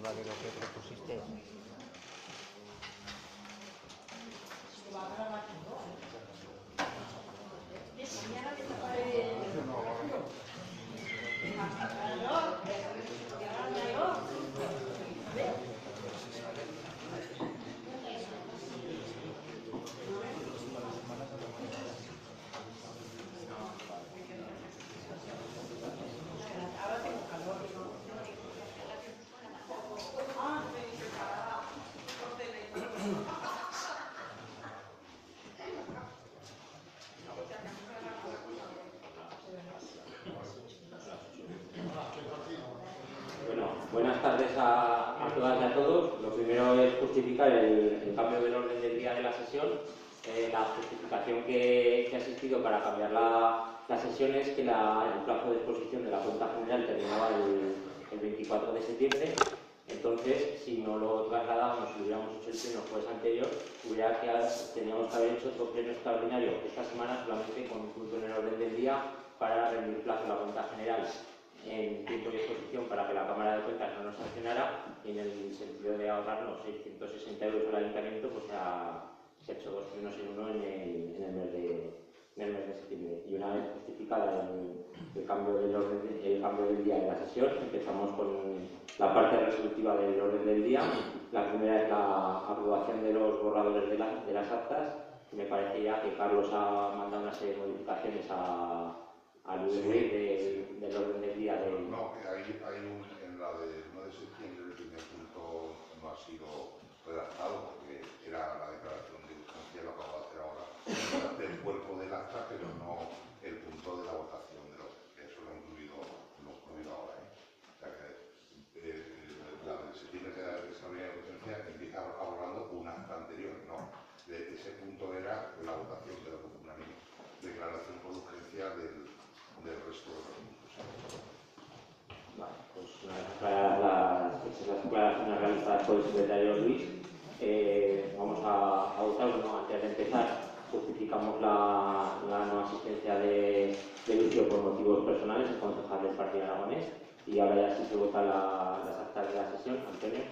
resolutiva de lo que propusiste. Buenas tardes a todas y a todos. Lo primero es justificar el cambio del orden del día de la sesión. La justificación que ha existido para cambiar la sesión es que el plazo de exposición de la cuenta general terminaba el 24 de septiembre. Entonces, si no lo trasladábamos, si hubiéramos hecho el pleno el jueves anterior, teníamos que haber hecho otro pleno extraordinario esta semana solamente con un punto en el orden del día para rendir plazo a la cuenta general en tiempo de exposición para que la Cámara de Cuentas no nos sancionara, y en el sentido de ahorrarnos 660 euros al Ayuntamiento, pues se ha hecho dos plenos en uno en el mes de septiembre. Y una vez justificada el cambio del día de la sesión, empezamos con la parte resolutiva del orden del día. La primera es la aprobación de los borradores de las actas. Me parece ya que Carlos ha mandado una serie de modificaciones al UDB del orden del día de... No, que hay en la del 9 de septiembre el primer punto no ha sido redactado porque era la declaración de urgencia, lo acabo de hacer ahora, del cuerpo del acta, pero no el punto de la votación de los... Eso lo he incluido ahora. O sea que la del septiembre de la extraordinaria urgencia empieza hablando un acta anterior, no. Ese punto era la votación de una declaración por urgencia del resto de los puntos. Vale, pues una vez aclaradas las aclaraciones realizadas por el secretario Luis, vamos a votar. Bueno, antes de empezar, justificamos la no asistencia de Lucio por motivos personales, el concejal del Partido Aragonés, y ahora ya sí se votan las actas de la sesión. Antonio.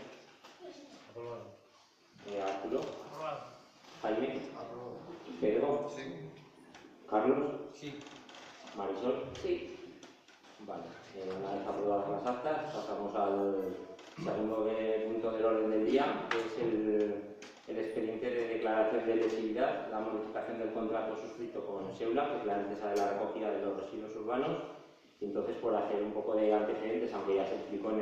Aprobado. Arturo. Aprobado. Jaime. Aprobado. Pedro. Sí. Carlos. Sí. Marisol. Sí. Vale, una vez aprobadas las actas, pasamos al segundo punto del orden del día, que es el expediente de declaración de lesividad, la modificación del contrato suscrito con Seula, que es la empresa de la recogida de los residuos urbanos. Y entonces, por hacer un poco de antecedentes, aunque ya se explicó en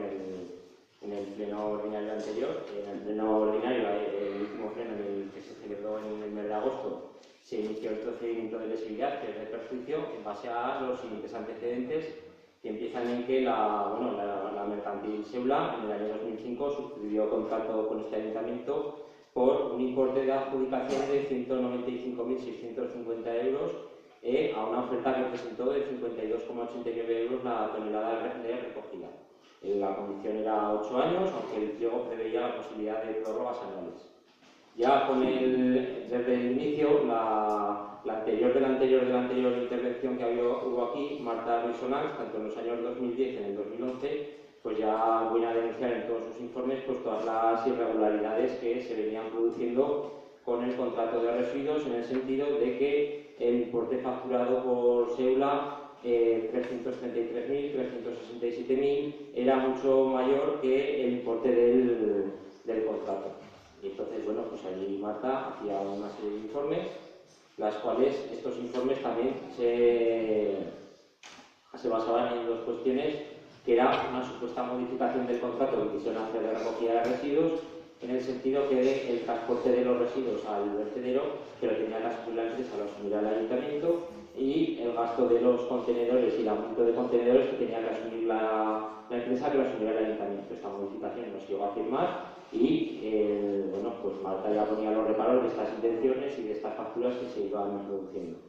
el pleno ordinario anterior, en el pleno ordinario, el último pleno en el que se celebró en el mes de agosto, se inició el procedimiento de lesividad, que es de perjuicio, en base a los siguientes antecedentes, que empiezan en que la mercantil Seula en el año 2005 suscribió contrato con este ayuntamiento por un importe de adjudicación de 195.650 euros a una oferta que presentó de 52,89 euros la tonelada de recogida. La condición era 8 años, aunque el pliego preveía la posibilidad de prórrogas anuales. Ya desde el inicio, la anterior de la anterior intervención que hubo aquí, Marta Ruiz-Sonals, tanto en los años 2010 y en el 2011, pues ya voy a denunciar en todos sus informes pues todas las irregularidades que se venían produciendo con el contrato de residuos, en el sentido de que el importe facturado por Seula, 333.000, 367.000, era mucho mayor que el importe del contrato. Y entonces, bueno, pues allí Marta hacía una serie de informes, las cuales estos informes también se basaban en dos cuestiones, que era una supuesta modificación del contrato que quisieron hacer de recogida de residuos, en el sentido que el transporte de los residuos al vertedero, que lo tenía que asumir la empresa, lo asumirá el ayuntamiento, y el gasto de los contenedores y el aumento de contenedores que tenía que asumir la empresa, que lo asumirá el ayuntamiento. Esta modificación nos llegó a firmar y bueno, pues Marta ya ponía los reparos de estas intenciones y de estas facturas que se iban produciendo.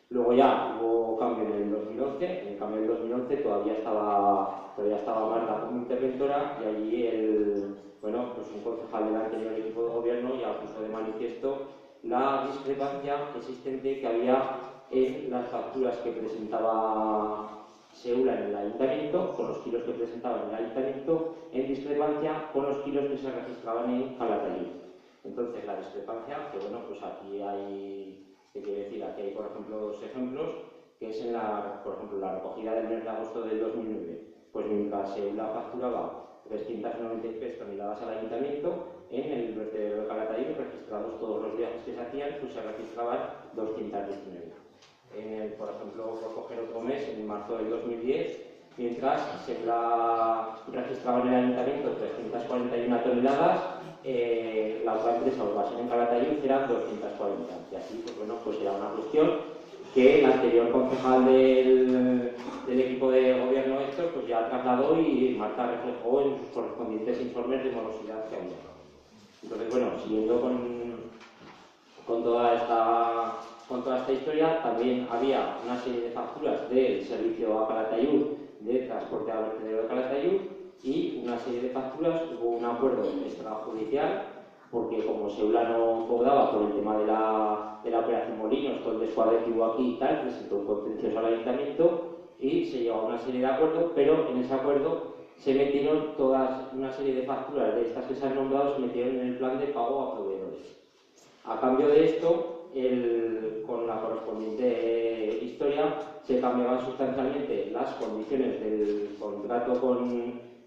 Luego ya hubo cambio en el 2011, en el cambio del 2011 todavía estaba Marta como interventora, y allí bueno, pues un concejal del anterior equipo de gobierno ya puso de manifiesto la discrepancia existente que había en las facturas que presentaba Seula en el ayuntamiento, con los kilos que presentaban en el ayuntamiento, en discrepancia con los kilos que se registraban en Calatayud. Entonces, la discrepancia, que bueno, pues aquí hay, ¿qué quiere decir? Aquí hay, por ejemplo, dos ejemplos, que es en por ejemplo, la recogida del mes de agosto del 2009. Pues mientras Seula facturaba 393 toneladas al ayuntamiento, en el vertedero de Calatayud, registrados todos los viajes que se hacían, pues se registraban 219. Por ejemplo, por coger otro mes, en marzo del 2010, mientras Seula registraba en el ayuntamiento 341 toneladas, la otra empresa, Urbasén en Calatayud, eran 240. Y así, pues bueno, pues era una cuestión que el anterior concejal del equipo de gobierno Héctor pues ya trasladó y Marta reflejó en sus correspondientes informes de morosidad que había. Entonces, bueno, siguiendo con toda esta historia, también había una serie de facturas del servicio a Calatayud, de transporte al vertedero de Calatayud, y una serie de facturas, hubo un acuerdo extrajudicial, porque como Seula no cobraba por el tema de la operación Molinos, todo el descuadre que hubo aquí y tal, presentó un contencioso al ayuntamiento y se llegó a una serie de acuerdos, pero en ese acuerdo se metieron una serie de facturas de estas que se han nombrado, se metieron en el plan de pago a proveedores. A cambio de esto, con la correspondiente historia, se cambiaban sustancialmente las condiciones del contrato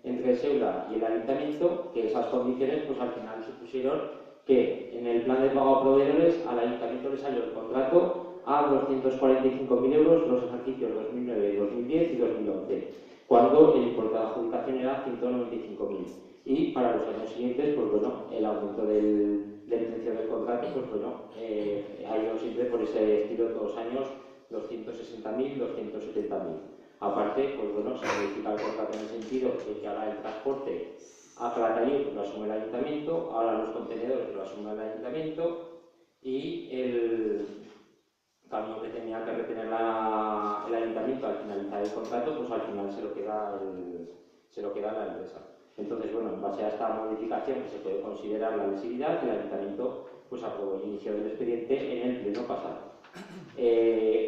entre Seula y el ayuntamiento, que esas condiciones pues al final supusieron que en el plan de pago a proveedores al ayuntamiento le salió el contrato a 245.000 euros los ejercicios 2009, 2010 y 2011, cuando el importe de adjudicación era 195.000. Y para los años siguientes, pues bueno, el aumento del precio del contrato, pues bueno, ha ido siempre por ese estilo todos los años, 260.000, 270.000. Aparte, pues bueno, se modifica el contrato en el sentido de que ahora el transporte a Calatayud lo asume el ayuntamiento, ahora los contenedores lo asume el ayuntamiento y el camión que tenía que retener el ayuntamiento al finalizar el contrato, pues al final se lo queda la empresa. Entonces, bueno, en base a esta modificación que se puede considerar la lesividad, el ayuntamiento pues aprobó el inicio del expediente en el pleno pasado.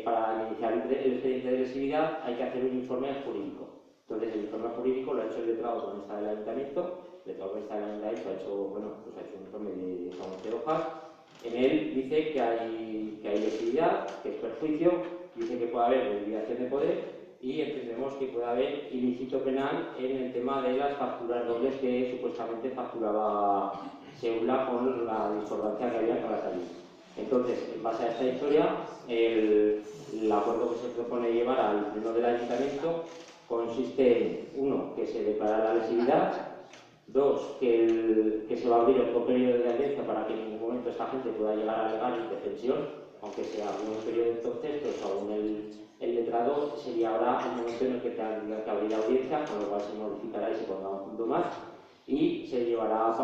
Para iniciar el expediente de lesividad hay que hacer un informe jurídico. Entonces, el informe jurídico lo ha hecho el letrado cronista del ayuntamiento. El letrado cronista del ayuntamiento ha hecho un informe de 11 hojas. En él dice que hay lesividad, que es perjuicio, dice que puede haber desviación de poder y entendemos que puede haber ilícito penal en el tema de las facturas dobles que supuestamente facturaba Seula con la discordancia que había en Calatayud. Entonces, en base a esta historia, el acuerdo que se propone llevar al pleno del ayuntamiento consiste en, uno, que se declara la lesividad, dos, que se va a abrir otro periodo de audiencia para que en ningún momento esta gente pueda llegar a alegar indefensión, aunque se abrió un periodo de contextos, aún el letrado sería ahora el momento en el que tendría que abrir la audiencia, con lo cual se modificará y se pondrá un punto más, y se llevará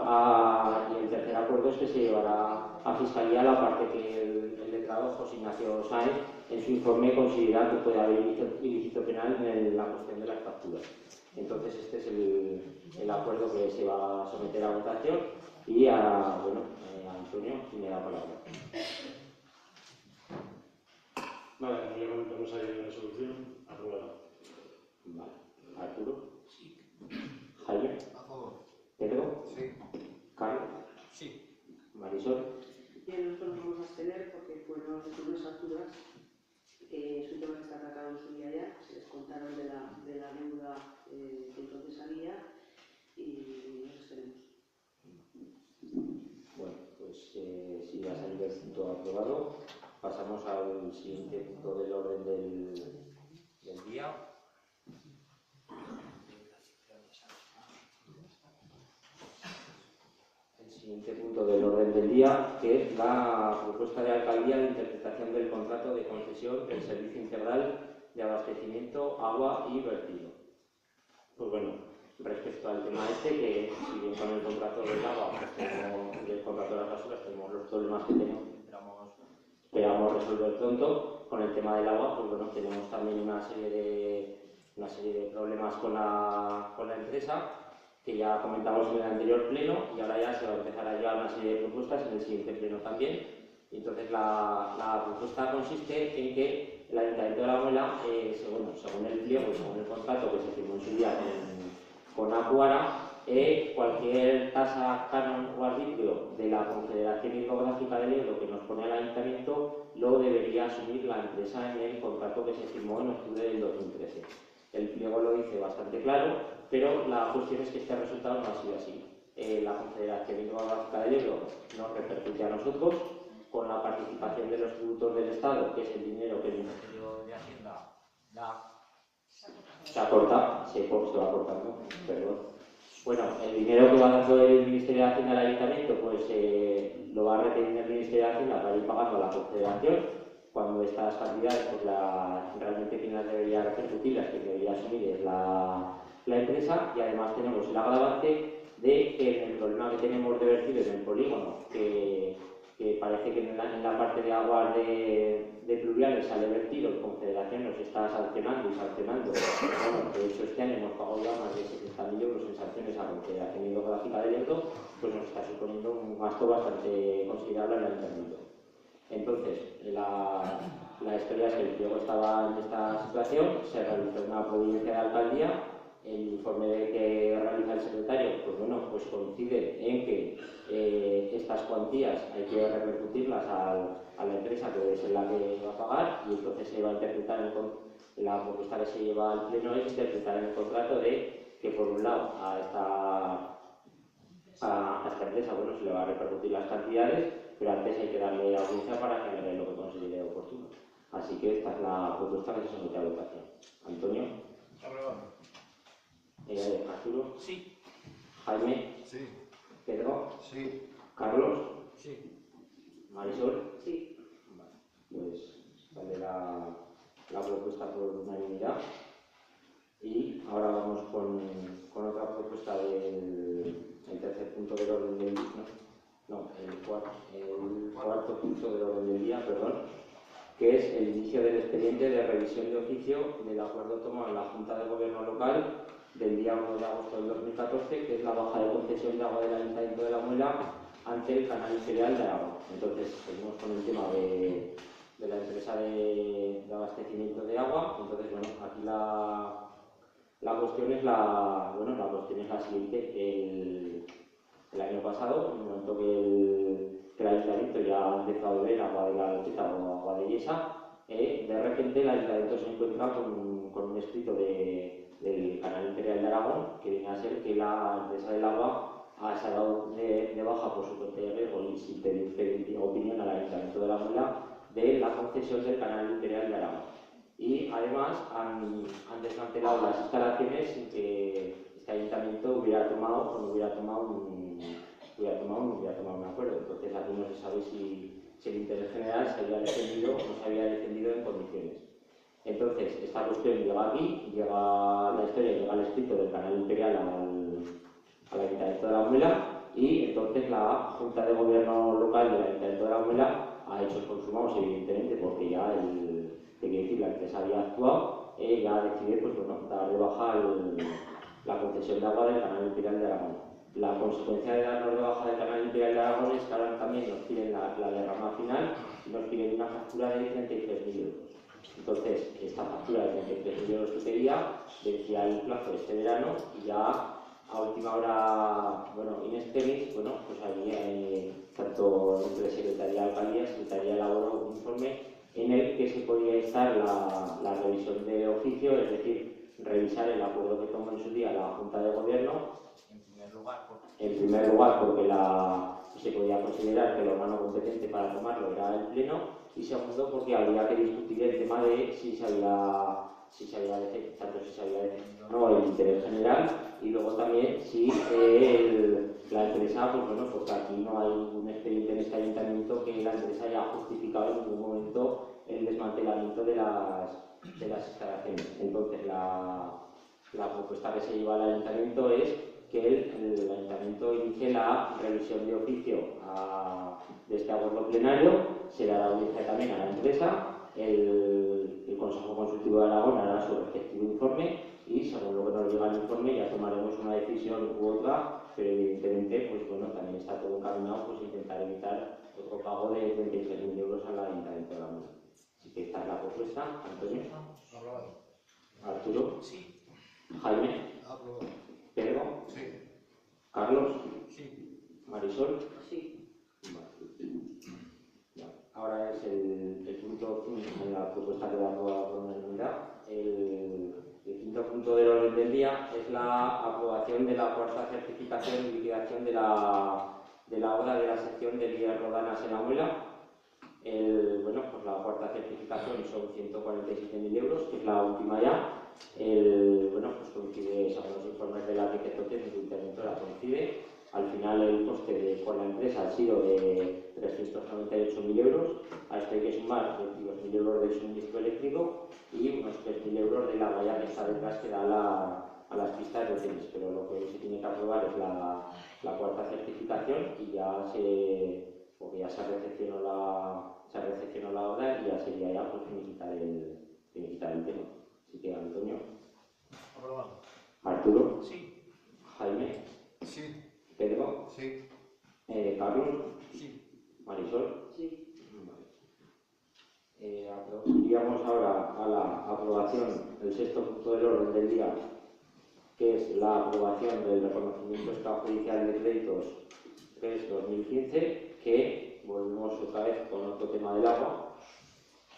y el tercer acuerdo es que se llevará a Fiscalía la parte que el letrado José Ignacio Sáenz en su informe considera que puede haber ilícito penal en la cuestión de las facturas. Entonces este es el acuerdo que se va a someter a votación y a Antonio tiene la palabra. Vale, como ya comentamos ahí en la resolución, aprobada. Vale. Arturo. Sí. Jaime. A favor. Pedro. Sí. Carlos. Sí. Marisol. Bien, nosotros nos vamos a abstener porque fueron las últimas facturas, es un tema que está tratado en su día ya, se descontaron de la deuda que entonces había y nos abstenemos. Bueno, pues si ya salido el punto aprobado, pasamos al siguiente punto del orden del día. El siguiente punto del orden del día, que es la propuesta de alcaldía de interpretación del contrato de concesión del servicio integral de abastecimiento, agua y vertido. Pues bueno, respecto al tema este, que si bien con el contrato del agua, pues el contrato de las basuras, tenemos los problemas que tenemos, esperamos resolver pronto, con el tema del agua, pues bueno, tenemos también una serie de problemas con la empresa, que ya comentamos en el anterior pleno, y ahora ya se va a empezar a llevar una serie de propuestas en el siguiente pleno también. Entonces la propuesta consiste en que el Ayuntamiento de La Muela, según el pliego y según el contrato que se firmó en su día con Acuara, cualquier tasa, canon o arbitrio de la Confederación Hidrográfica del Ebro que nos pone al Ayuntamiento lo debería asumir la empresa en el contrato que se firmó en octubre del 2013. El pliego lo dice bastante claro, pero la cuestión es que este resultado no ha sido así. La Confederación Hidrográfica del Ebro nos repercute a nosotros con la participación de los tributos del Estado, que es el dinero que el Ministerio de Hacienda da. Se va cortando, perdón. Bueno, el dinero que va dando el Ministerio de Hacienda al Ayuntamiento, pues lo va a retener el Ministerio de Hacienda para ir pagando a la Confederación, cuando estas cantidades, pues realmente quien las debería repercutir, las que debería asumir es la empresa, y además tenemos el agravante de que el problema que tenemos de vertidos en el polígono, que parece que en la parte de aguas de pluviales sale vertido, la Confederación nos está sancionando y sancionando. Bueno, de hecho este año hemos pagado ya más de 70.000 euros en sanciones a la Confederación Hidrográfica del Ebro, pues nos está suponiendo un gasto bastante considerable al Ayuntamiento. Entonces, la historia es que el pliego estaba en esta situación, se realizó una providencia de alcaldía. El informe que realiza el secretario, pues bueno, pues coincide en que estas cuantías hay que repercutirlas a la empresa que debe ser la que va a pagar, y entonces se va a interpretar la propuesta que se lleva al pleno es interpretar en el contrato de que por un lado a esta empresa, bueno, se le va a repercutir las cantidades, pero antes hay que darle audiencia para que haga lo que considere oportuno. Así que esta es la propuesta que se somete a votación. Antonio. Aprobado. Arturo. Sí. Jaime. Sí. Pedro. Sí. Carlos. Sí. Marisol. Sí. Vale. Pues sale la propuesta por unanimidad. Y ahora vamos con otra propuesta del tercer punto del orden del día. No, el cuarto punto del orden del día, perdón, que es el inicio del expediente de revisión de oficio del acuerdo tomado en la Junta de Gobierno local del día 1 de agosto del 2014, que es la baja de concesión de agua del Ayuntamiento de La Muela ante el Canal Imperial de Aragón. Entonces, seguimos con el tema de la empresa de abastecimiento de agua. Entonces, bueno, aquí la cuestión es la siguiente. El año pasado, en el momento que el Ayuntamiento ya ha empezado a beber agua de la Alpeta o agua de Yesa, de repente el Ayuntamiento se encuentra con un escrito del Canal Imperial de Aragón, que viene a ser que la empresa del agua se ha dado de baja por su cuenta de riesgo y sin pedir opinión al Ayuntamiento de La Muela de la concesión del Canal Imperial de Aragón. Y además han desmantelado las instalaciones sin que este Ayuntamiento hubiera tomado un acuerdo. Entonces aquí no se sabe si el interés general se había defendido o no se había defendido en condiciones. Entonces, esta cuestión llega aquí, llega el escrito del Canal Imperial al Ayuntamiento de La Muela, y entonces la Junta de Gobierno local del Ayuntamiento de La Muela ha hecho sus consumados, evidentemente, porque ya la empresa había actuado, ya decide pues, bueno, dar de baja la concesión de agua del Canal Imperial de Aragón. La consecuencia de darnos de baja del Canal Imperial de Aragón es que ahora también nos piden la derrama final y nos piden una factura de 33.000 euros. Entonces, esta factura de 33.000 euros que pedía vencía el plazo de este verano, y ya a última hora, bueno, in extremis, pues había tanto entre Secretaría de Alcaldía, Secretaría elaboró un informe en el que se podía instar la revisión de oficio, es decir, revisar el acuerdo que tomó en su día la Junta de Gobierno, en primer lugar porque se podía considerar que el órgano competente para tomarlo era el Pleno, y segundo porque habría que discutir el tema de si se había defendido o no el interés general, y luego también si la empresa, pues bueno, porque aquí no hay ningún expediente en este ayuntamiento que la empresa haya justificado en ningún momento el desmantelamiento de las instalaciones. Entonces la propuesta que se lleva al ayuntamiento es que el ayuntamiento inicie la revisión de oficio de este acuerdo plenario. Se dará audiencia también a la empresa, el Consejo Consultivo de Aragón hará su respectivo informe, y según lo que nos llega el informe ya tomaremos una decisión u otra, pero evidentemente pues bueno, también está todo encaminado pues intentar evitar otro pago de 23.000 euros al Ayuntamiento de La Muela. Si Esta es la propuesta. Antonio. Aprobado. Arturo. Sí. Jaime. Aprobado. Pedro. Sí. Carlos. Sí. Marisol. Sí. Vale. Ahora es el punto 5 en la propuesta que da aprobada por unanimidad. El quinto punto del orden del día es la aprobación de la cuarta certificación y liquidación de la obra de la sección de vías rodanas en la Muela. Bueno, pues la cuarta certificación son 147.000 euros, que es la última ya. Bueno, pues coincide, según los informes del arquitecto técnico interventora, coincide. Al final el coste por la empresa ha sido de 398.000 euros. A esto hay que sumar 22.000 euros del suministro eléctrico y unos 3.000 euros de la valla que está detrás que da a las pistas de tenis. Pero lo que se tiene que aprobar es la cuarta certificación y ya porque ya se recepcionó la obra y ya sería ya pues finiquitar el tema. Así que Antonio. Aprobado. Arturo. Sí. Jaime. Sí. Pedro. Sí. Carlos. Sí. Marisol. Sí. Iríamos ahora a la aprobación del sexto punto del orden del día, que es la aprobación del reconocimiento extrajudicial de créditos 3-2015, que volvemos otra vez con otro tema del agua,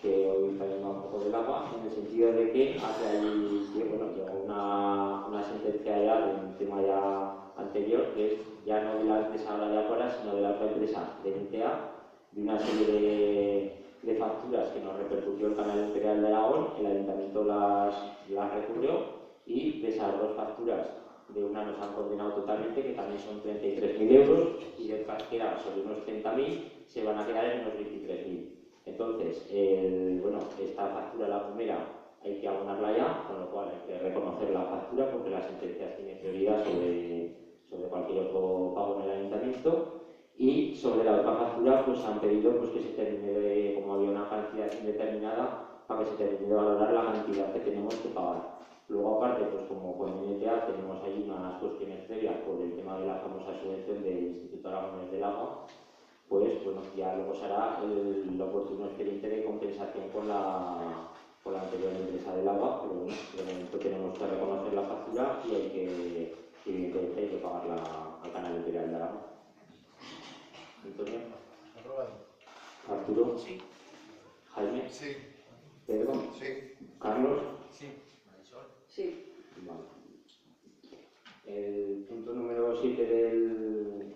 que hoy traemos un poco del agua, en el sentido de que hace ahí, bueno, llegó una sentencia ya de un tema ya anterior, que es ya no de la empresa ahora de Acuara, sino de la otra empresa de NTA, de una serie de facturas que nos repercutió el Canal Imperial de Aragón. El Ayuntamiento las recurrió y de esas dos facturas, de una nos han condenado totalmente, que también son 33.000 euros, y de otras que eran sobre unos 30.000, se van a quedar en unos 23.000. Entonces, bueno, esta factura, la primera, hay que abonarla ya, con lo cual hay que reconocer la factura porque las sentencias tienen prioridad sobre cualquier otro pago en el Ayuntamiento. Y sobre la otra factura, pues han pedido pues, que se termine, como había una cantidad indeterminada, para que se termine de valorar la cantidad que tenemos que pagar. Luego, aparte, pues como con NTA tenemos ahí unas cuestiones previas por el tema de la famosa subvención del Instituto Aragonés del Agua, pues bueno, ya luego se hará el oportuno expediente de compensación con la anterior empresa del agua, pero bueno, de momento tenemos que reconocer la factura y evidentemente hay que pagarla al Canal Imperial de Aragón. Antonio. Aprobado. Arturo. Sí. Jaime. Sí. Pedro. Sí. Carlos. Sí. Marisol. Sí. Vale. El punto número 7 del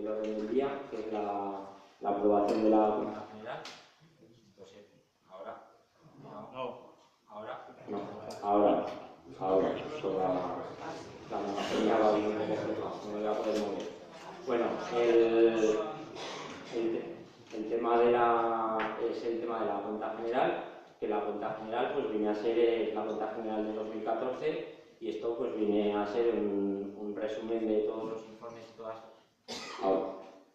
orden del día, que es la aprobación de la cuenta general. Pues ahora. No. Ahora. No. Ahora. Sobre la monotonía va bien un poco fleja, no me voy a poder mover. Bueno, el tema es el tema de la cuenta general, que la cuenta general pues viene a ser la cuenta general de 2014 y esto pues viene a ser un resumen de todos los informes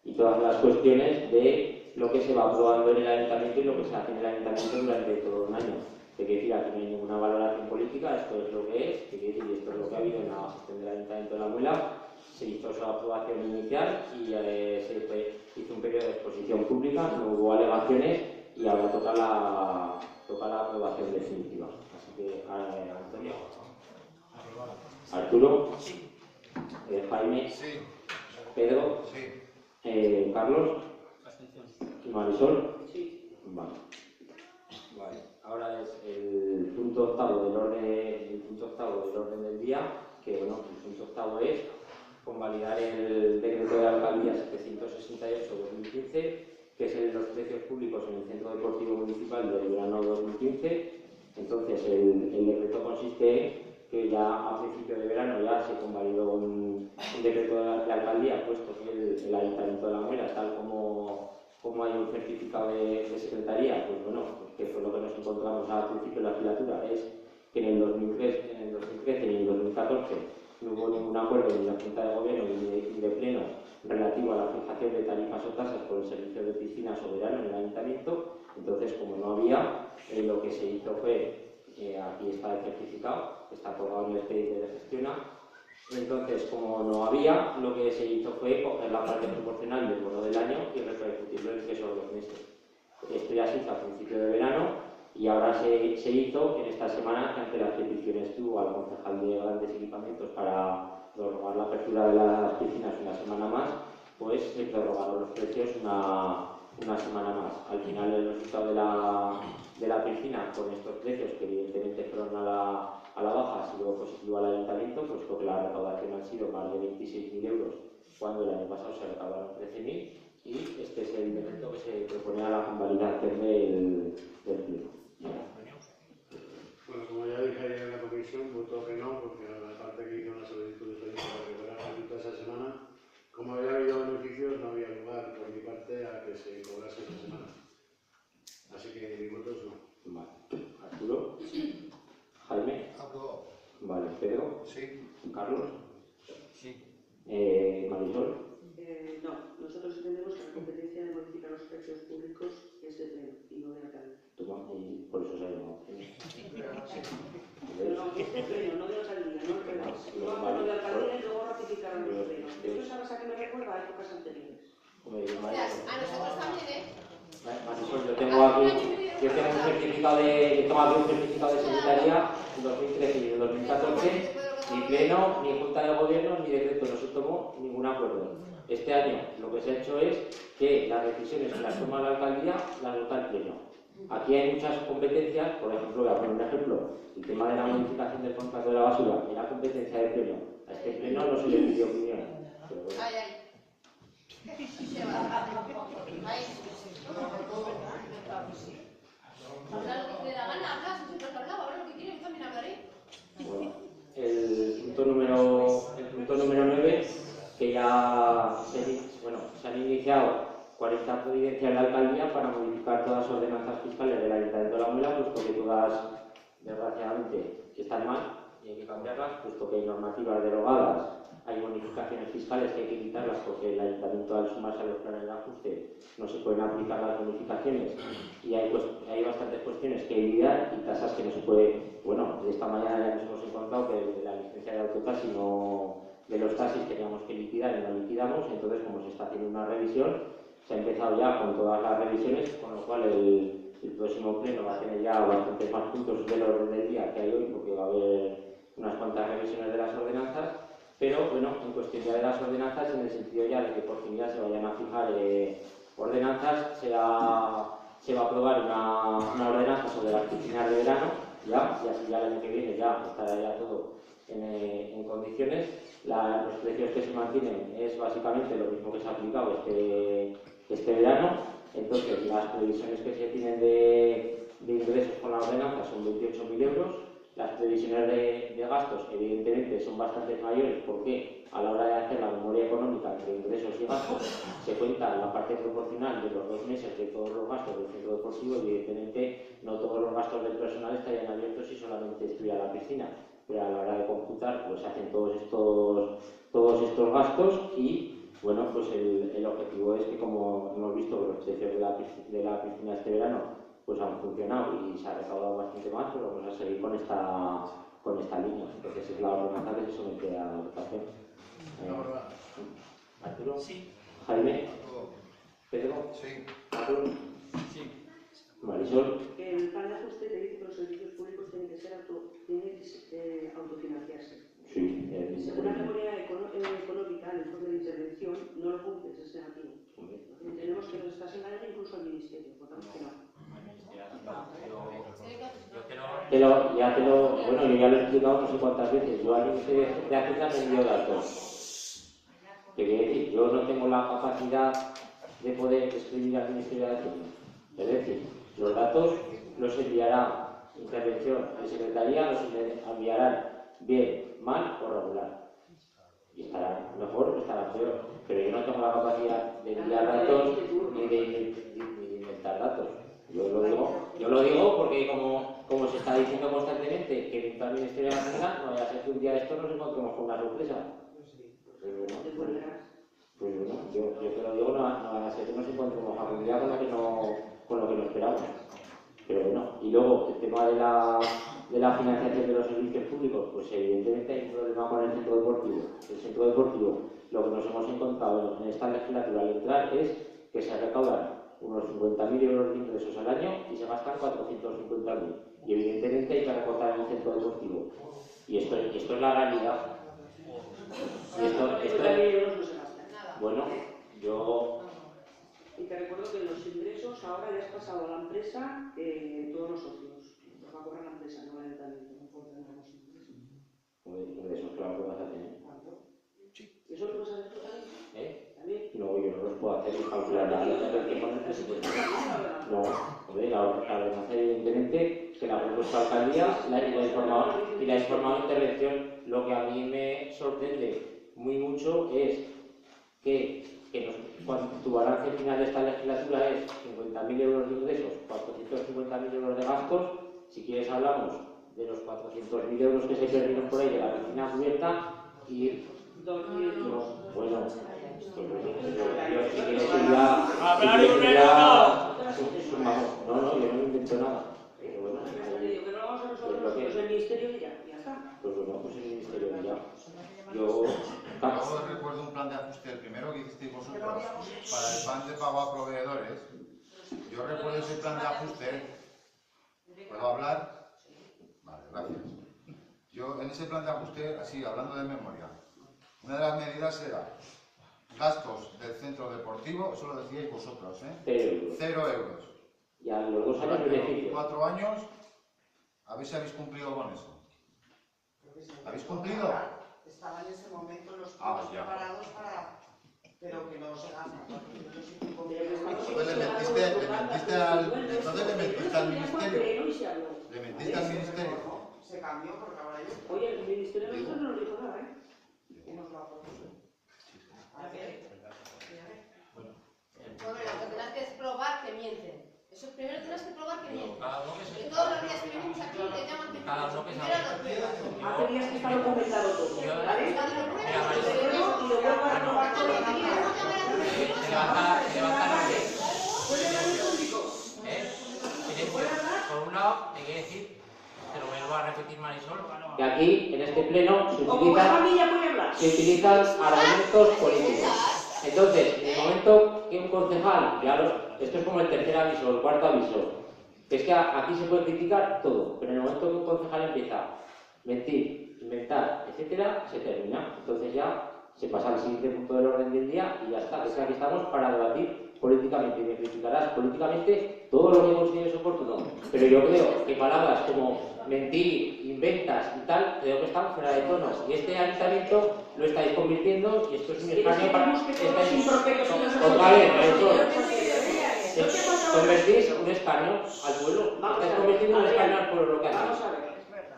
y todas las cuestiones de lo que se va aprobando en el Ayuntamiento y lo que se hace en el Ayuntamiento durante todo un año. Que quiere decir, aquí no hay ninguna valoración política, esto es lo que es, que quiere decir, esto es lo que ha habido en la gestión del Ayuntamiento de La Muela. Se hizo su aprobación inicial y se hizo un periodo de exposición pública, no hubo alegaciones y ahora toca la aprobación definitiva. Así que, Antonio. Aprobado. Arturo. Sí. Jaime. Sí. Pedro. Sí. Carlos. Abstención. Y Marisol. Sí. Vale. Ahora es el punto octavo del orden del día, que bueno, el punto octavo es convalidar el decreto de alcaldía 768/2015, que es el de los precios públicos en el Centro Deportivo Municipal del verano 2015. Entonces, el decreto consiste en que ya a principio de verano ya se convalidó un decreto de alcaldía, puesto que el Ayuntamiento de La Muela, tal como hay un certificado de secretaría, pues bueno, pues que fue lo que nos encontramos al principio de la legislatura, es que en el 2013 y en el 2014 no hubo ningún acuerdo ni de la Junta de Gobierno ni de Pleno relativo a la fijación de tarifas o tasas por el servicio de piscina soberano en el Ayuntamiento. Entonces, como no había, lo que se hizo fue, aquí está el certificado, está colgado en el expediente de gestiona. Entonces, como no había, lo que se hizo fue coger la parte proporcional del bono del año y repercutirlo en el que son 2 meses. Esto ya se hizo a principio de verano y ahora se hizo en esta semana, que ante las peticiones tuvo al concejal de grandes equipamientos para prorrogar la apertura de las piscinas una semana más, pues se prorrogaron los precios una semana más. Al final el resultado de la piscina con estos precios, que evidentemente fueron a la baja, ha sido positivo al ayuntamiento, puesto que la recaudación han sido más de 26.000 euros, cuando el año pasado se recaudaron 13.000, y este es el decreto que se propone a la convalidación del pleno. Bueno, como ya dije ayer en la comisión, votó que no, porque aparte que hizo una solicitud de para recuperar la multa esa semana, como había habido beneficios, no había lugar por mi parte a que se cobrase esa semana. Así que mi voto es no. Vale. Arturo. Jaime. ¿Apruebo? Vale. Pedro. Sí. Carlos. Sí. Marisol. No, nosotros entendemos que la competencia de modificar los precios públicos es de pleno y no de alcalde. Toma, y por eso se ha llamado. Pero no, es de pleno, no de alcaldía, no al revés. No hablo de alcaldía y luego ratificaron los plenos. Esto es algo que me recuerda a épocas anteriores. A nosotros también, ¿eh? Marisol, yo tengo aquí un certificado de secretaría del 2013 y del 2014, ni pleno, ni junta de gobierno, ni decreto, no se tomó ningún acuerdo. Este año lo que se ha hecho es que las decisiones que las toma la alcaldía las vota el pleno. Aquí hay muchas competencias, por ejemplo, voy a poner un ejemplo, el tema de la modificación del contrato de la basura era competencia del pleno. A este pleno no se le pidió opinión. Pero bueno. Ay, ay. Se va. Ay. Habla lo que te da gana, habla, si siempre has hablado, ahora lo que quieres, yo también hablaré. Bueno, el punto número 9, que ya se han iniciado 40 providencias en la alcaldía para modificar todas las ordenanzas fiscales del Ayuntamiento de La Muela, puesto que todas, desgraciadamente, están mal y hay que cambiarlas, puesto que hay normativas derogadas, hay bonificaciones fiscales que hay que quitarlas porque el Ayuntamiento, al sumarse a los planes de ajuste, no se pueden aplicar las bonificaciones y hay bastantes cuestiones que evitar y tasas que no se puede. Bueno, de esta mañana ya nos hemos encontrado que de la licencia de autotaxi de los taxis teníamos que liquidar y no liquidamos, entonces como se está haciendo una revisión, se ha empezado ya con todas las revisiones, con lo cual el próximo pleno va a tener ya bastantes más puntos del orden del día que hay hoy, porque va a haber unas cuantas revisiones de las ordenanzas, pero bueno, en cuestión ya de las ordenanzas, en el sentido ya de que por fin ya se vayan a fijar ordenanzas, se va a aprobar una ordenanza sobre las piscinas de verano, ya, y así ya el año que viene ya estará ya todo en condiciones. Los precios que se mantienen es básicamente lo mismo que se ha aplicado este verano. Entonces, las previsiones que se tienen de ingresos con la ordenanza son 28.000 euros. Las previsiones de gastos, evidentemente, son bastante mayores porque a la hora de hacer la memoria económica entre ingresos y gastos se cuenta la parte proporcional de los 2 meses de todos los gastos del centro deportivo. Evidentemente, no todos los gastos del personal estarían abiertos si solamente estuviera la piscina, pero a la hora de computar pues hacen todos estos gastos y bueno, pues el objetivo es que, como hemos visto que los precios de la piscina este verano pues han funcionado y se ha recaudado bastante más, pero vamos a seguir con esta línea. Entonces es la ordenanza que se somete a votación. Arturo. Sí. Jaime. ¿Apruebo? Pedro. Sí. Arturo. Sí. Marisol. El plan de ajuste te dice que los servicios públicos tienen que autofinanciarse. Sí. Según la memoria económica, el informe de intervención no lo cumples, es negativo. Entendemos que nos estás engañando incluso al Ministerio, votamos que no. Bueno, yo ya lo he explicado no sé cuántas veces. Yo al Ministerio de Hacienda me envío datos. Que quiere decir, yo no tengo la capacidad de poder escribir al Ministerio de Hacienda. Es decir, los datos los enviará Intervención de Secretaría, los enviarán bien, mal o regular. Y estarán mejor o estarán peor. Pero yo no tengo la capacidad de enviar datos ni de inventar datos. Yo lo digo porque como se está diciendo constantemente que dentro del Ministerio de Hacienda, no vaya a ser que un día de esto nos encontremos con una sorpresa. Pues bueno, yo te lo digo, no va a ser que nos encontremos algún día con lo que no esperamos. Pero bueno, y luego el tema de la financiación de los servicios públicos, pues evidentemente hay un problema con el centro deportivo. El centro deportivo, lo que nos hemos encontrado en esta legislatura al entrar es que se recaudan unos 50.000 euros de ingresos al año y se gastan 450.000. Y evidentemente hay que recortar en el centro deportivo. Y esto es la realidad. Y esto 50.000 euros no se gastan. Nada. bueno, yo Y te recuerdo que los ingresos ahora ya has pasado a la empresa todos los socios. Los va a cobrar la empresa, no el ayuntamiento. ingresos claro que vas a tener. ¿Y eso lo puedes hacer tú también? ¿También? No, yo no los puedo hacer y calcular nada, hay que poner presupuesto. No, hombre, la ordenanza evidentemente que la propuesta alcaldía y la informada intervención. Lo que a mí me sorprende muy mucho es que cuando tu balance final de esta legislatura es 50.000 euros de ingresos, 450.000 euros de gastos. Si quieres hablamos de los 400.000 euros que se perdieron por ahí de la piscina cubierta y bueno, yo si quieres ya sumamos. No, yo no invento nada. Pero bueno, Digo que no lo vamos a resolver nosotros, el ministerio y ya está. pues bueno, pues el ministerio ya. Yo recuerdo un plan de ajuste, el primero que hicisteis vosotros, para el plan de pago a proveedores. Yo recuerdo ese plan de ajuste. ¿Puedo hablar? Vale, gracias. Yo en ese plan de ajuste, así, hablando de memoria, una de las medidas era gastos del centro deportivo, eso lo decíais vosotros, ¿eh? 0 euros. Y a los 2 años beneficio. 4 años, a ver si habéis cumplido con eso. ¿Habéis cumplido? Estaban en ese momento los Ah, fondos ya. preparados para... pero que no se gastan. Entonces le mentiste al ministerio. ¿Le mentiste al ministerio? Se cambió porque ahora yo... Oye, el ministerio de nosotros no nos dijo nada, ¿eh? ¿Quién nos lo ha propuesto? A ver. Bueno, lo que tendrás que es probar que mienten. Eso primero tendrás que probar que mienten. Cada uno que Que se... todos los días que venimos aquí te llaman que Cada uno que primero sabe. lo pruebas. Hace días que está documentado todo, ¿vale? Cuando lo Mira, pruebas, Marisol. lo pruebas. Y lo vuelvo a probar todo También, la que vida. queremos llamar a tu vecino. Se levanta la ley. ¿Puede hablar el público? Silencio. Por un lado, hay que decir, te lo vuelvo a repetir, Marisol, Que aquí, en este pleno, se O como es utilizan familia puede hablar. argumentos políticos. Entonces, en el momento que un concejal, esto es como el tercer aviso, el cuarto aviso, que es que aquí se puede criticar todo, pero en el momento que un concejal empieza a mentir, inventar, etcétera, se termina. Entonces ya se pasa al siguiente punto del orden del día y ya está. Es que aquí estamos para debatir políticamente y me criticarás políticamente todo lo que consideres oportuno. Pero yo creo que palabras como mentir, inventas y tal, creo que están fuera de tono. Y este ayuntamiento lo estáis convirtiendo y esto es un escarnio para... Otra vez, convertís un escarnio al pueblo. Estáis convirtiendo un escarnio al pueblo lo que hacéis. Vamos a ver.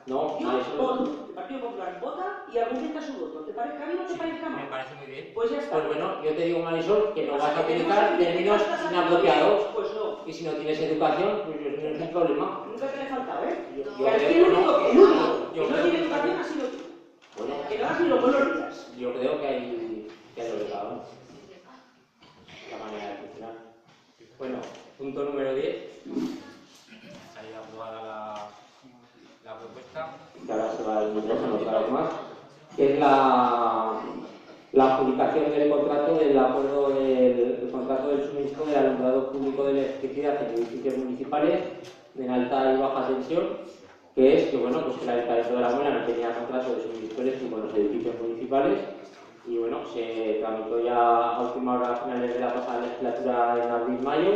No, Yo eso voto, el Partido Popular vota y argumenta su voto. ¿Te parezca bien o te parezca me mal? parece muy bien. Pues ya está. Pues bueno, yo te digo, Marisol, que no vas a utilizar términos inapropiados. Pues no. Y si no tienes educación, pues no es un problema. Nunca te le he faltado, ¿eh? Yo Que aquí el creo único que que no. no Yo tiene creo que educación ha sido tú. bueno, Que no has ni los buenos días. yo creo que hay delegado la manera de funcionar. Bueno, punto número 10, Se ha ido aprobada la propuesta. que ahora se va el micrófono otra vez más, que es la adjudicación del contrato del acuerdo del contrato del suministro del alumbrado público de electricidad en edificios municipales en alta y baja tensión, que es que bueno, pues que el Ayuntamiento de La Muela no tenía contrato de suministro eléctrico en los edificios municipales y bueno, se tramitó ya a última hora a finales de la pasada legislatura en abril-mayo,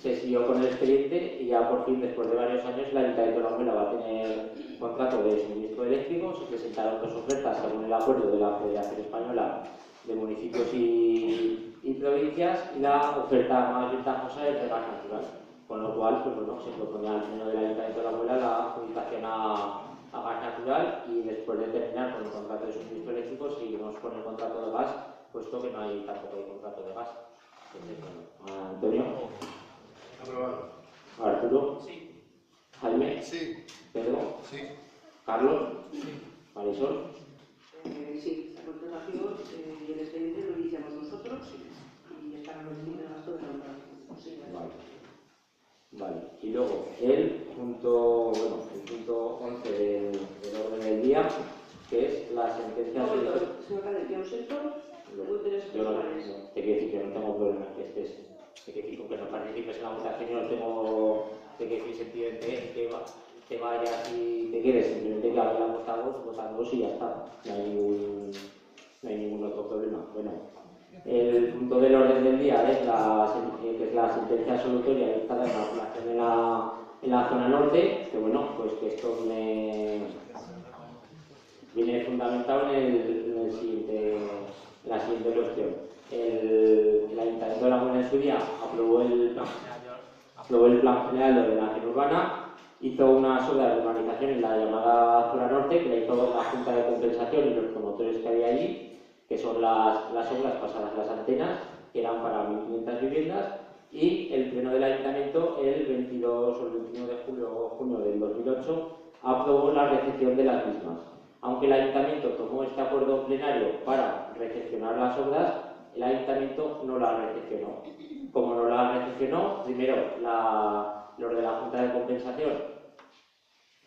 se siguió con el expediente y ya por fin, después de varios años, el Ayuntamiento de La Muela va a tener contrato de suministro eléctrico. Se presentaron 2 ofertas según el acuerdo de la Federación Española de Municipios y Provincias y la oferta más ventajosa es de gas natural, con lo cual pues bueno, se propone al pleno del Ayuntamiento de La Muela la adjudicación a gas natural y después de terminar con el contrato de suministro eléctrico seguimos con el contrato de gas, puesto que no hay tampoco hay contrato de gas. Entonces, bueno, Antonio, Aprobado. Arturo, Sí. Jaime, Sí, Pedro, sí. Carlos, Marisol. Sí, la contratación y el expediente lo iniciamos nosotros y está reducido el gasto de la obra. Sí, Vale. Y luego el punto 11 del orden del día, que es la sentencia Señor Cadel, yo lo siento, Yo tengo intereses no, personales. te quiero decir que no tengo problema en que estés Es decir, con que no participes en la votación yo no tengo sentido en que te vayas y te quedes, simplemente que había votado y ya está. No hay ningún otro problema. Bueno, el punto del orden del día es que es la sentencia absolutoria dictada en la apelación en la zona norte, que bueno, pues que esto viene fundamentado en la siguiente cuestión. El Ayuntamiento de La Muela en su día aprobó el plan general de ordenación urbana, hizo unas obras de urbanización en la llamada zona norte, que la hizo la Junta de Compensación y los promotores que había allí, que son las obras pasadas a las antenas, que eran para 1.500 viviendas, y el Pleno del Ayuntamiento, el 22 o el 21 de junio del 2008, aprobó la recepción de las mismas. Aunque el Ayuntamiento tomó este acuerdo plenario para recepcionar las obras, el Ayuntamiento no la recepcionó. Como no la recepcionó, primero los de la Junta de Compensación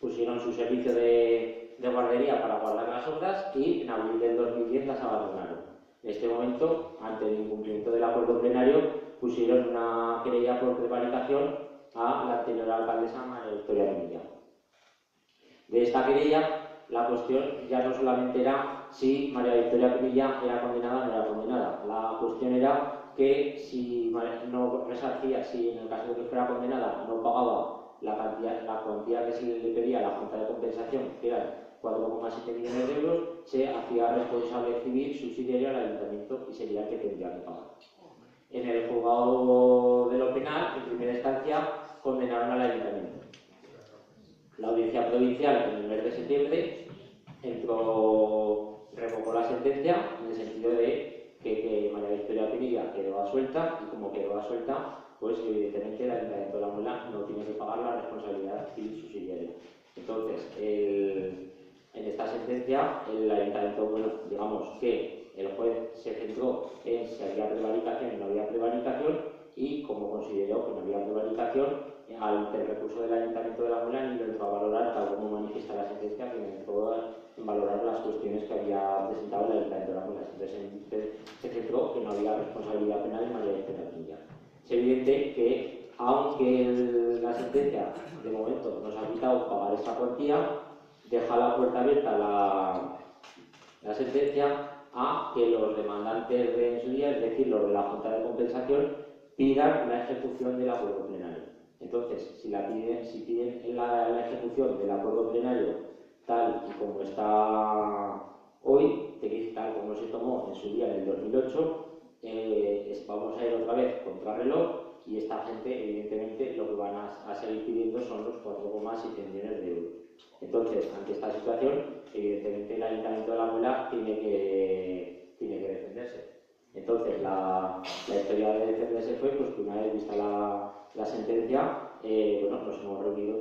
pusieron su servicio de guardería para guardar las obras y en abril del 2010 las abandonaron. En este momento, ante el incumplimiento del acuerdo plenario, pusieron una querella por prevaricación a la anterior alcaldesa María Victoria Pinilla. De esta querella, la cuestión ya no solamente era si María Victoria Pinilla era condenada o no era condenada. La cuestión era que si no resarcía, si en el caso de que fuera condenada no pagaba la cuantía que se le pedía a la Junta de Compensación, que eran 4,7 millones de euros, se hacía responsable civil subsidiario al Ayuntamiento y sería el que tendría que pagar. En el juzgado de lo penal, en primera instancia, condenaron al Ayuntamiento. La audiencia provincial, en el mes de septiembre, revocó la sentencia en el sentido de que María Victoria Pinilla quedó suelta y como quedó suelta, pues evidentemente el Ayuntamiento de La Muela no tiene que pagar la responsabilidad civil subsidiaria. Entonces, en esta sentencia, el Ayuntamiento, bueno, digamos que el juez se centró en si había prevaricación o no había prevaricación y como consideró que no había prevaricación, ante el recurso del Ayuntamiento de La Muela ni lo entró a valorar, tal como manifiesta la sentencia, que entró a valorar las cuestiones que había presentado el Ayuntamiento de La Muela. Entonces se centró que no había responsabilidad penal en María Victoria Pinilla. Es evidente que, aunque la sentencia de momento nos ha quitado pagar esa cuantía, deja la puerta abierta la sentencia a que los demandantes en su día, es decir, los de la Junta de Compensación, pidan la ejecución del acuerdo plenario. Entonces, si piden la ejecución del acuerdo plenario tal y como está hoy, tal como se tomó en su día en el 2008, vamos a ir otra vez contra reloj y esta gente, evidentemente, lo que van a seguir pidiendo son los 4,7 millones de euros. Entonces, ante esta situación, evidentemente el Ayuntamiento de La Muela tiene que defenderse. Entonces, la historia de defenderse fue pues, que una vez vista la sentencia, bueno, nos hemos reunido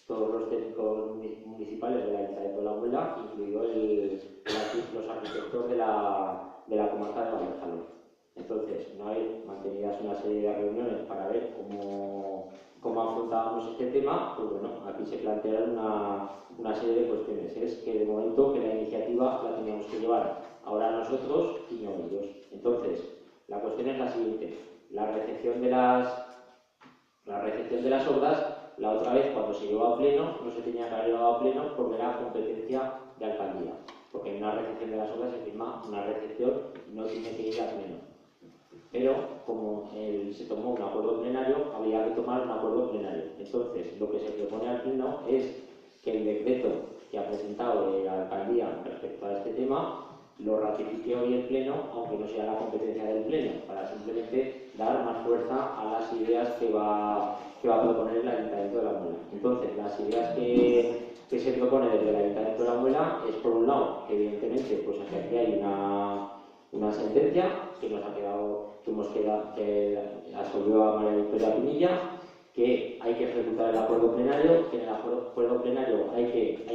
todos los técnicos municipales del Ayuntamiento de La Muela, incluido los arquitectos de la comarca de Valdejalón. Entonces, una vez mantenidas una serie de reuniones para ver cómo afrontábamos este tema, pues bueno, aquí se plantearon una serie de cuestiones. Es que de momento que la iniciativa la teníamos que llevar ahora nosotros y no ellos. Entonces, la cuestión es la siguiente. La recepción de las obras, la otra vez cuando se llevó a pleno, no se tenía que haber llevado a pleno porque era competencia de alcaldía. Porque en una recepción de las obras se firma una recepción y no tiene que ir a pleno. Pero como se tomó un acuerdo plenario, había que tomar un acuerdo plenario. Entonces, lo que se propone al pleno es que el decreto que ha presentado la alcaldía respecto a este tema lo ratifique hoy el pleno, aunque no sea la competencia del pleno, para simplemente dar más fuerza a las ideas que va a proponer el Ayuntamiento de La Muela. Entonces, las ideas que se propone desde el Ayuntamiento de La Muela es, por un lado, que evidentemente pues aquí hay una sentencia que absolvió a María Victoria Pinilla, que hay que ejecutar el acuerdo plenario, que en el acuerdo plenario hay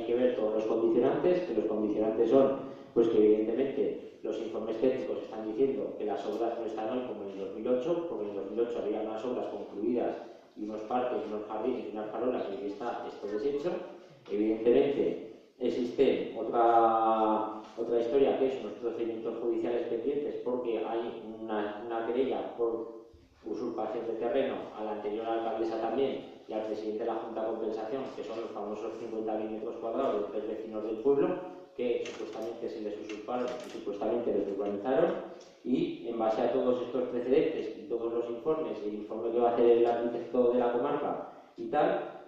que ver todos los condicionantes, que los condicionantes son pues que evidentemente los informes técnicos están diciendo que las obras no están hoy como en el 2008, porque en el 2008 había unas obras concluidas y unos parques, unos jardines y unas farolas y que está esto deshecho. Evidentemente existe otra historia que es unos procedimientos judiciales pendientes porque hay una querella por usurpación de terreno a la anterior alcaldesa también y al presidente de la Junta de Compensación, que son los famosos 50.000 metros cuadrados de 3 vecinos del pueblo, que supuestamente se les usurparon y supuestamente les urbanizaron, y en base a todos estos precedentes y todos los informes y el informe que va a hacer el arquitecto de la comarca y tal,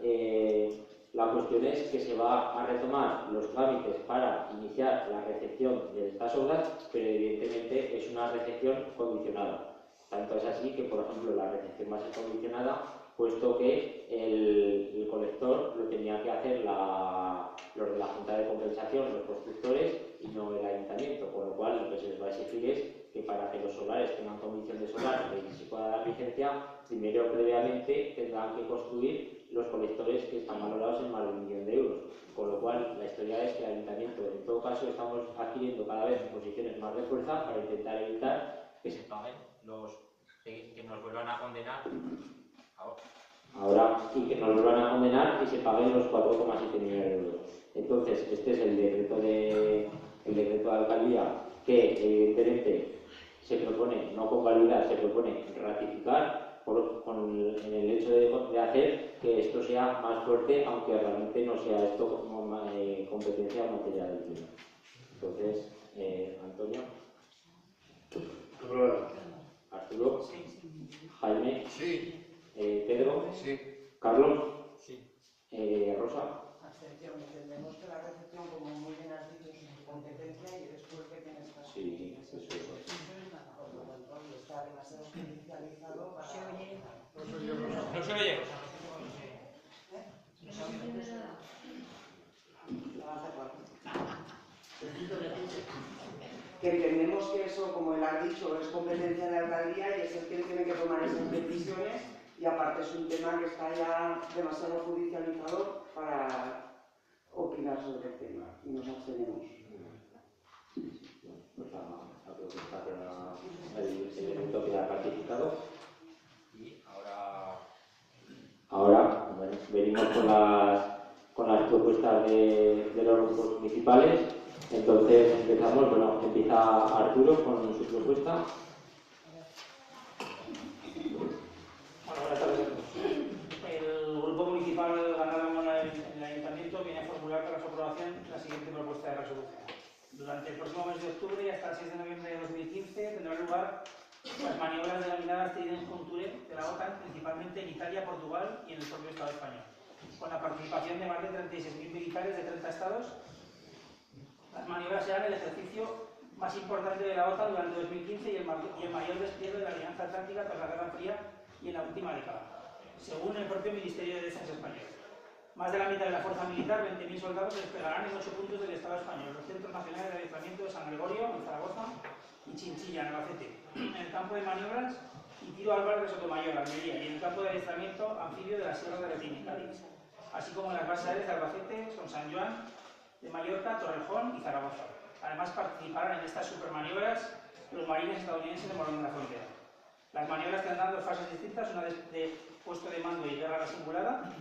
la cuestión es que se va a retomar los trámites para iniciar la recepción de estas obras, pero evidentemente es una recepción condicionada. Tanto es así que, por ejemplo, la recepción va a ser condicionada, puesto que el colector lo tenía que hacer los de la Junta de Compensación, los constructores, y no el ayuntamiento, con lo cual lo que se les va a exigir es que para que los solares tengan condición de solar y se pueda dar licencia, primero previamente tendrán que construir los colectores que están valorados en más de 1 millón de euros. Con lo cual, la historia es que el ayuntamiento, en todo caso, estamos adquiriendo cada vez posiciones más de fuerza para intentar evitar que se paguen los que nos vuelvan a condenar ahora y que nos vuelvan a condenar y se paguen los 4,7 millones de euros. Entonces, este es el decreto de alcaldía que evidentemente se propone no convalidar, se propone ratificar en el hecho de hacer que esto sea más fuerte, aunque realmente no sea esto como competencia material del pleno. Entonces, Antonio. Aprobado. Arturo. Sí. Jaime. Sí. Pedro. Sí. Carlos. sí. Rosa. Abstención. Entendemos que la recepción, como muy bien has dicho, es su competencia y después que tienes que Sí, eso es. por lo tanto, está demasiado judicializado para... No se oye. Que entendemos que eso, como él ha dicho, es competencia de la alcaldía y es el quien tiene que tomar esas decisiones, y aparte es un tema que está ya demasiado judicializado para opinar sobre el tema y nos abstenemos. Pues la propuesta el evento queda ratificado. Y ahora Ahora venimos con las propuestas de los grupos municipales. Entonces empezamos, bueno, empieza Arturo con su propuesta. Bueno, buenas tardes a todos. El Grupo Municipal Ganado en el Ayuntamiento viene a formular para su aprobación la siguiente propuesta de resolución. Durante el próximo mes de octubre y hasta el 6 de noviembre de 2015 tendrán lugar las maniobras denominadas Trident Contour de la OTAN, principalmente en Italia, Portugal y en el propio Estado español, con la participación de más de 36.000 militares de 30 estados. Las maniobras serán el ejercicio más importante de la OTAN durante 2015 y el mayor despliegue de la Alianza Atlántica tras la Guerra Fría y en la última década, según el propio Ministerio de Defensa español. Más de la mitad de la fuerza militar, 20.000 soldados, se desplegarán en 8 puntos del Estado español: los Centros Nacionales de Adiestramiento de San Gregorio, en Zaragoza, y Chinchilla, en Albacete, en el campo de maniobras y Tiro Álvarez de Sotomayor, Almería, y en el campo de adiestramiento anfibio de la Sierra de Retín, Cádiz, así como en las bases aéreas de Albacete, Son San Joan, de Mallorca, Torrejón y Zaragoza. Además participarán en estas supermaniobras los marines estadounidenses de Morón de la Frontera. Las maniobras tendrán dos fases distintas, una de puesto de mando y guerra simulada,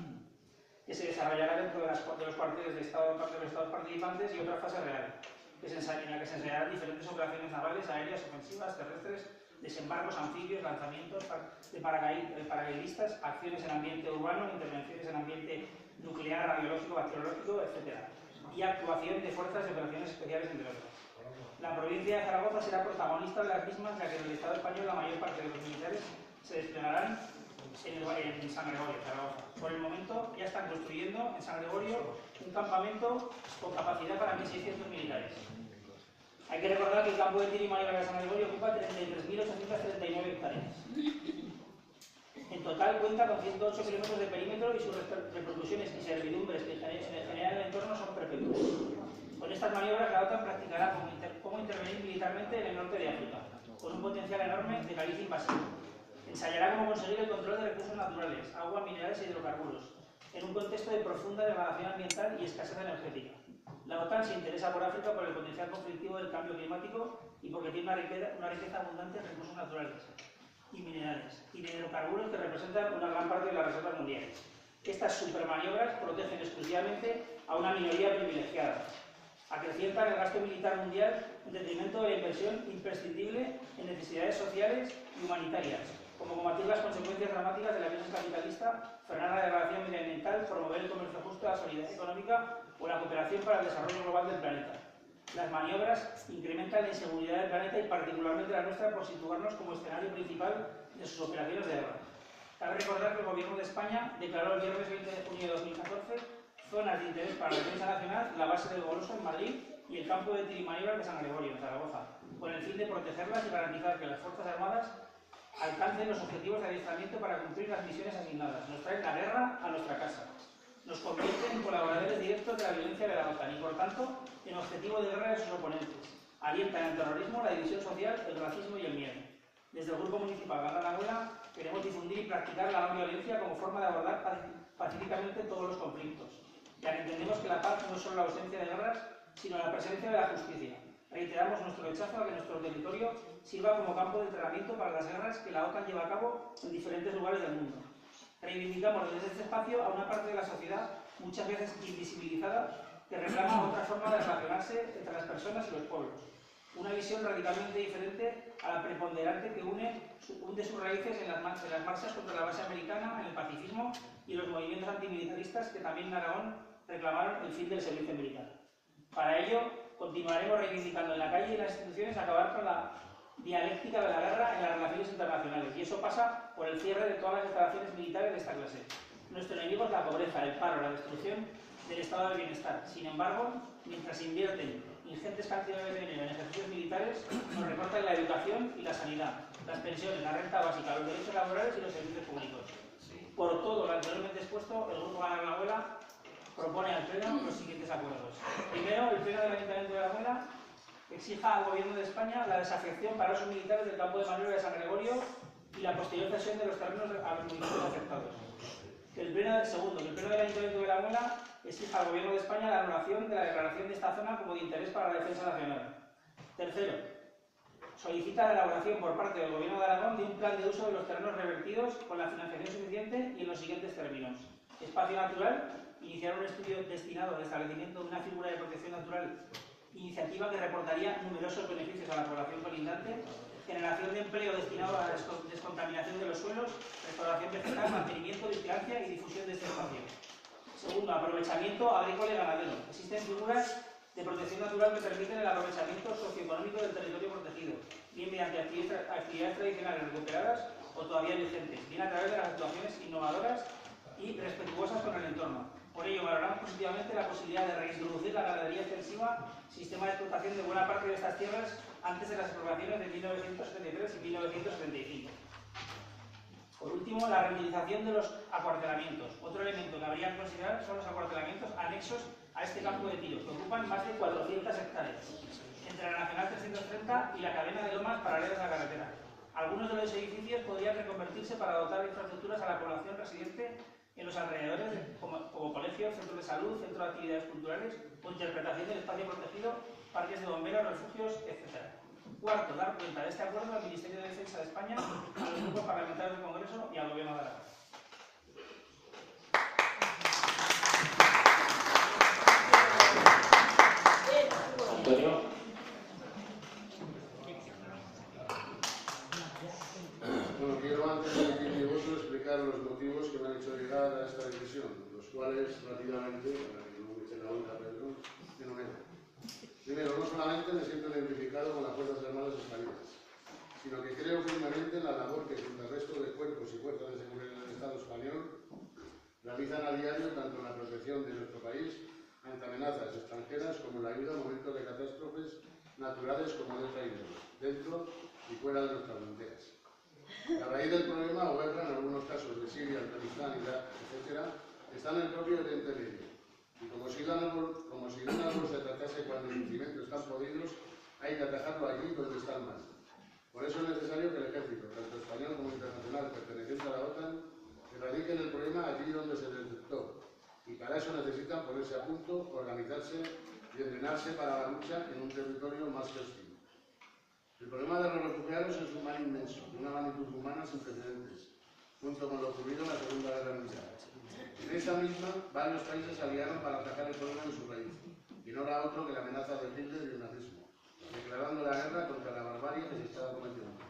que se desarrollará dentro de los cuarteles de los estados participantes, y otra fase real, en la que se ensayarán diferentes operaciones navales, aéreas, ofensivas, terrestres, desembarcos, anfibios, lanzamientos de paracaidistas, acciones en ambiente urbano, intervenciones en ambiente nuclear, radiológico, bacteriológico, etc. Y actuación de fuerzas de operaciones especiales, entre otros. La provincia de Zaragoza será protagonista de las mismas, ya que en el Estado español la mayor parte de los militares se desplegarán en San Gregorio, Zaragoza. Por el momento ya están construyendo en San Gregorio un campamento con capacidad para 1.600 militares. Hay que recordar que el campo de tiro y maniobra de San Gregorio ocupa 33.839 hectáreas. En total cuenta con 108 kilómetros de perímetro y sus repercusiones y servidumbres que generan el entorno son perpetuas. Con estas maniobras la OTAN practicará cómo intervenir militarmente en el norte de África, con un potencial enorme de caliza invasivo. Ensayará cómo conseguir el control de recursos naturales, agua, minerales e hidrocarburos, en un contexto de profunda degradación ambiental y escasez energética. La OTAN se interesa por África por el potencial conflictivo del cambio climático y porque tiene una riqueza abundante en recursos naturales y minerales, y de hidrocarburos que representan una gran parte de las reservas mundiales. Estas supermaniobras protegen exclusivamente a una minoría privilegiada, acrecientan el gasto militar mundial en detrimento de la inversión imprescindible en necesidades sociales y humanitarias, como combatir las consecuencias dramáticas de la crisis capitalista, frenar la degradación medioambiental, promover el comercio justo, la solidaridad económica o la cooperación para el desarrollo global del planeta. Las maniobras incrementan la inseguridad del planeta y particularmente la nuestra por situarnos como escenario principal de sus operaciones de guerra. Cabe recordar que el Gobierno de España declaró el viernes 20 de junio de 2014 zonas de interés para la defensa nacional la base del Goloso en Madrid y el campo de tiro y maniobras de San Gregorio en Zaragoza, con el fin de protegerlas y garantizar que las Fuerzas Armadas alcancen los objetivos de adiestramiento para cumplir las misiones asignadas. Nos traen la guerra a nuestra casa. Nos convierten en colaboradores directos de la violencia de la OTAN y, por tanto, en objetivo de guerra de sus oponentes. Alientan el terrorismo, la división social, el racismo y el miedo. Desde el Grupo Municipal Garra la Abuela queremos difundir y practicar la no violencia como forma de abordar pacíficamente todos los conflictos, ya que entendemos que la paz no es solo la ausencia de guerras, sino la presencia de la justicia. Reiteramos nuestro rechazo a que nuestro territorio sirva como campo de entrenamiento para las guerras que la OTAN lleva a cabo en diferentes lugares del mundo. Reivindicamos desde este espacio a una parte de la sociedad, muchas veces invisibilizada, que reclama otra forma de relacionarse entre las personas y los pueblos. Una visión radicalmente diferente a la preponderante que hunde sus raíces en las marchas contra la base americana, en el pacifismo y los movimientos antimilitaristas que también en Aragón reclamaron el fin del servicio militar. Para ello, continuaremos reivindicando en la calle y en las instituciones acabar con la dialéctica de la guerra en las relaciones internacionales, y eso pasa por el cierre de todas las instalaciones militares de esta clase. Nuestro enemigo es la pobreza, el paro, la destrucción del estado de bienestar. Sin embargo, mientras invierten ingentes cantidades de dinero en ejercicios militares, nos recortan la educación y la sanidad, las pensiones, la renta básica, los derechos laborales y los servicios públicos. Por todo lo anteriormente expuesto, el Grupo Garra la Abuela propone al Pleno los siguientes acuerdos. Primero, el Pleno del Ayuntamiento de la Abuela exija al Gobierno de España la desafección para usos militares del campo de maniobra de San Gregorio y la posterior cesión de los terrenos a los municipios afectados. Segundo, que el Pleno del Ayuntamiento de la Abuela exija al Gobierno de España la anulación de la declaración de esta zona como de interés para la defensa nacional. Tercero, solicita la elaboración por parte del Gobierno de Aragón de un plan de uso de los terrenos revertidos con la financiación suficiente y en los siguientes términos. Espacio natural, iniciar un estudio destinado al establecimiento de una figura de protección natural, iniciativa que reportaría numerosos beneficios a la población colindante, generación de empleo destinado a la descontaminación de los suelos, restauración vegetal, mantenimiento, vigilancia y difusión de este espacio. Segundo, aprovechamiento agrícola y ganadero. Existen figuras de protección natural que permiten el aprovechamiento socioeconómico del territorio protegido, bien mediante actividades tradicionales recuperadas o todavía vigentes, bien a través de las actuaciones innovadoras y respetuosas con el entorno. Por ello, valoramos positivamente la posibilidad de reintroducir la ganadería extensiva, sistema de explotación de buena parte de estas tierras antes de las expropiaciones de 1973 y 1975. Por último, la reutilización de los acuartelamientos. Otro elemento que habría que considerar son los acuartelamientos anexos a este campo de tiro, que ocupan más de 400 hectáreas, entre la Nacional 330 y la cadena de lomas paralelas a la carretera. Algunos de los edificios podrían reconvertirse para dotar de infraestructuras a la población residente en los alrededores, como colegios, centros de salud, centros de actividades culturales o interpretación del espacio protegido, parques de bomberos, refugios, etc. Cuarto, dar cuenta de este acuerdo al Ministerio de Defensa de España, a los grupos parlamentarios del Congreso y al Gobierno de Aragón. Antonio. Bueno, quiero antes de mi voto explicar los motivos que me han hecho llegar a esta decisión, los cuales rápidamente, para que no me eche la boca, Pedro, enumero. Primero, no solamente me siento identificado con las Fuerzas Armadas Españolas, sino que creo firmemente en la labor que junto al resto de cuerpos y fuerzas de seguridad del Estado español realizan a diario tanto en la protección de nuestro país ante amenazas extranjeras como en la ayuda en momentos de catástrofes naturales como de otra índole, dentro y fuera de nuestras fronteras. La raíz del problema o guerra, en algunos casos de Siria, Afganistán, Irak, etc., está en el propio Oriente Medio. Y como si de un árbol se tratase cuando los cimientos están podridos, hay que atajarlo allí donde está el mal. Por eso es necesario que el ejército, tanto español como internacional, perteneciente a la OTAN, erradiquen el problema allí donde se detectó. Y para eso necesitan ponerse a punto, organizarse y entrenarse para la lucha en un territorio más que hostil. El problema de los refugiados es un mal inmenso, de una magnitud humana sin precedentes, junto con lo ocurrido en la Segunda Guerra Mundial. En esa misma, varios países se aliaron para atacar el problema en su raíz, y no era otro que la amenaza de Hitler y el nazismo, declarando la guerra contra la barbarie que se estaba cometiendo.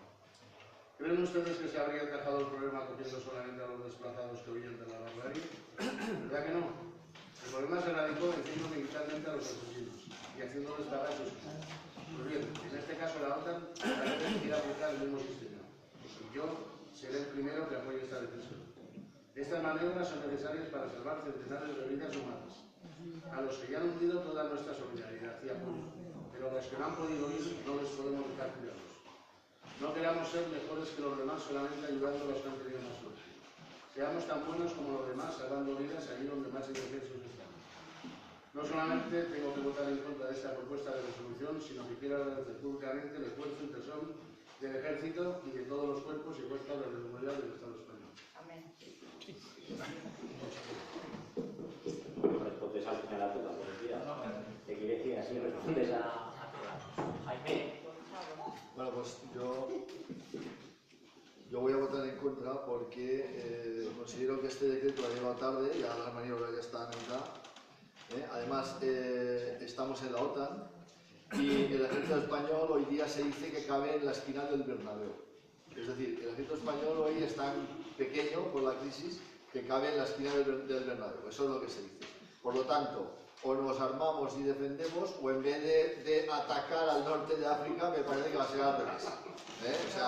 ¿Creen ustedes que se habría atajado el problema cogiendo solamente a los desplazados que huyen de la barbarie? ¿Verdad que no? El problema se radicó venciendo militarmente a los asesinos y haciéndoles pagar sus crímenes. Pues bien, en este caso la OTAN parece que quiere aplicar el mismo sistema. Y yo seré el primero que apoye esta decisión. Estas maniobras son necesarias para salvar centenares de vidas humanas, a los que ya han hundido toda nuestra solidaridad y apoyo, pero a los que no han podido ir no les podemos dejar tirados. No queramos ser mejores que los demás solamente ayudando a los que han tenido más suerte. Seamos tan buenos como los demás, salvando vidas allí donde más indefensos están. No solamente tengo que votar en contra de esta propuesta de resolución, sino que quiero agradecer públicamente el esfuerzo y tesón del Ejército y de todos los cuerpos y fuerzas de seguridad del Estado español. Amén. Respondes al final a todas, buenos días. Te quiere decir así, respondes a todas. Jaime. Bueno, pues yo voy a votar en contra porque considero que este decreto ha llegado tarde, ya las maniobras ya están en la... Además, estamos en la OTAN y el ejército español hoy día se dice que cabe en la esquina del Bernabéu. Es decir, el ejército español hoy es tan pequeño por la crisis que cabe en la esquina del Bernabéu. Eso es lo que se dice. Por lo tanto, o nos armamos y defendemos, o en vez de atacar al norte de África, me parece que va a ser al revés. O sea,